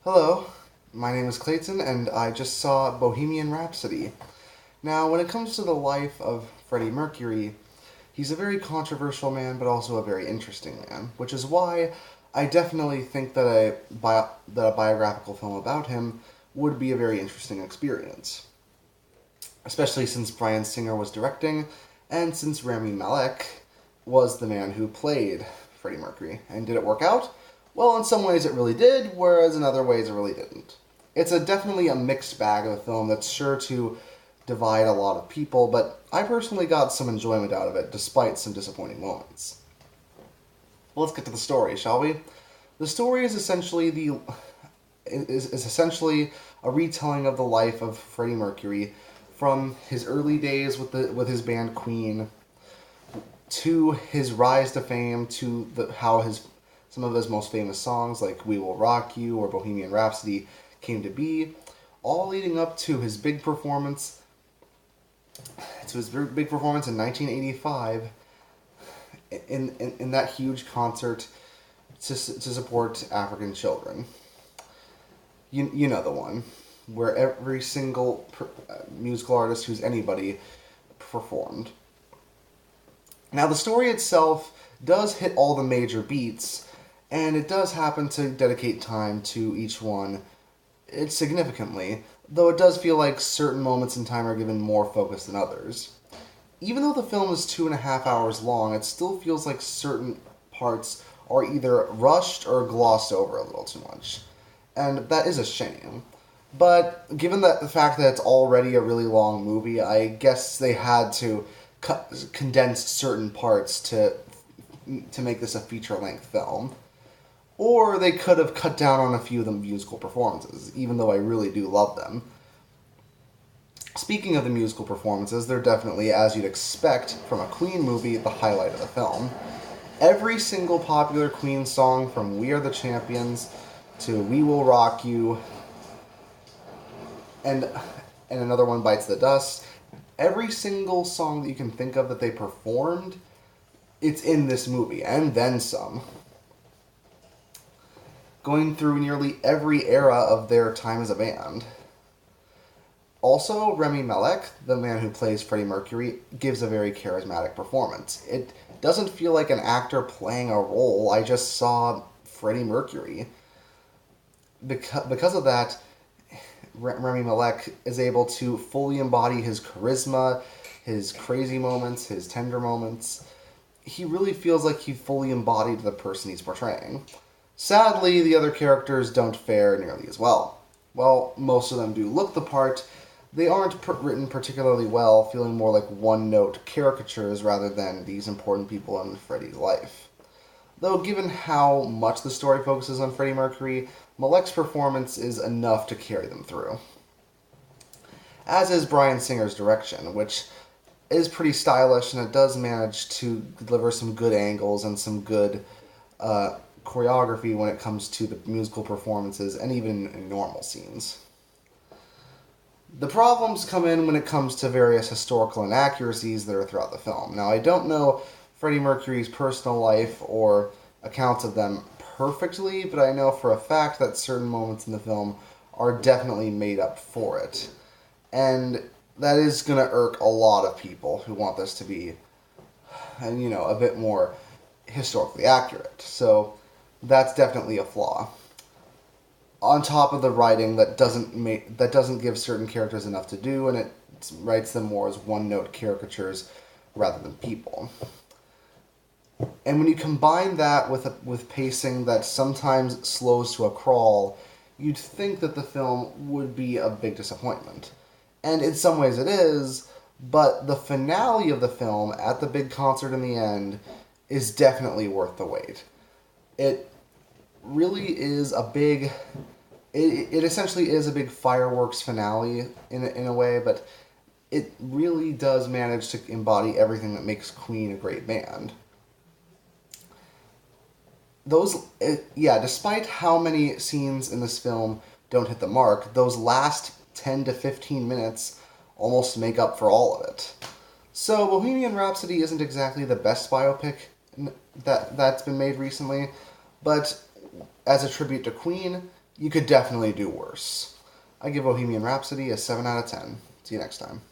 Hello, my name is Clayton, and I just saw Bohemian Rhapsody. Now, when it comes to the life of Freddie Mercury, he's a very controversial man, but also a very interesting man, which is why I definitely think that a biographical film about him would be a very interesting experience, especially since Bryan Singer was directing, and since Rami Malek was the man who played Freddie Mercury. And did it work out? Well, in some ways it really did, whereas in other ways it really didn't. It's definitely a mixed bag of a film that's sure to divide a lot of people, but I personally got some enjoyment out of it, despite some disappointing moments. Well, let's get to the story, shall we? The story is essentially a retelling of the life of Freddie Mercury from his early days with his band Queen to his rise to fame to how his some of his most famous songs like "We Will Rock You" or "Bohemian Rhapsody" came to be, all leading up to his big performance in 1985 in that huge concert to support African children. You know the one where every single musical artist who's anybody performed. Now the story itself does hit all the major beats, and it does happen to dedicate time to each one significantly, though it does feel like certain moments in time are given more focus than others. Even though the film is 2.5 hours long, it still feels like certain parts are either rushed or glossed over a little too much. And that is a shame. But given the fact that it's already a really long movie, I guess they had to condense certain parts to make this a feature-length film. Or they could have cut down on a few of the musical performances, even though I really do love them. Speaking of the musical performances, they're definitely, as you'd expect from a Queen movie, the highlight of the film. Every single popular Queen song, from "We Are the Champions" to "We Will Rock You," and another one, "Bites the Dust," every single song that you can think of that they performed, it's in this movie, and then some. Going through nearly every era of their time as a band. Also, Rami Malek, the man who plays Freddie Mercury, gives a very charismatic performance. It doesn't feel like an actor playing a role. I just saw Freddie Mercury. Because of that, Rami Malek is able to fully embody his charisma, his crazy moments, his tender moments. He really feels like he fully embodied the person he's portraying. Sadly, the other characters don't fare nearly as well. While most of them do look the part, they aren't written particularly well, feeling more like one-note caricatures rather than these important people in Freddie's life. Though given how much the story focuses on Freddie Mercury, Malek's performance is enough to carry them through. As is Bryan Singer's direction, which is pretty stylish, and it does manage to deliver some good angles and some good choreography when it comes to the musical performances and even in normal scenes. The problems come in when it comes to various historical inaccuracies that are throughout the film. Now, I don't know Freddie Mercury's personal life or accounts of them perfectly, but I know for a fact that certain moments in the film are definitely made up for it. And that is going to irk a lot of people who want this to be, a bit more historically accurate. So that's definitely a flaw. On top of the writing that doesn't give certain characters enough to do, and it writes them more as one-note caricatures rather than people. And when you combine that with pacing that sometimes slows to a crawl, you'd think that the film would be a big disappointment. And in some ways it is, but the finale of the film, at the big concert in the end, is definitely worth the wait. It really is it essentially is a big fireworks finale in a way, but it really does manage to embody everything that makes Queen a great band. Despite how many scenes in this film don't hit the mark, those last 10 to 15 minutes almost make up for all of it. So Bohemian Rhapsody isn't exactly the best biopic that's been made recently, but as a tribute to Queen, you could definitely do worse. I give Bohemian Rhapsody a 7 out of 10. See you next time.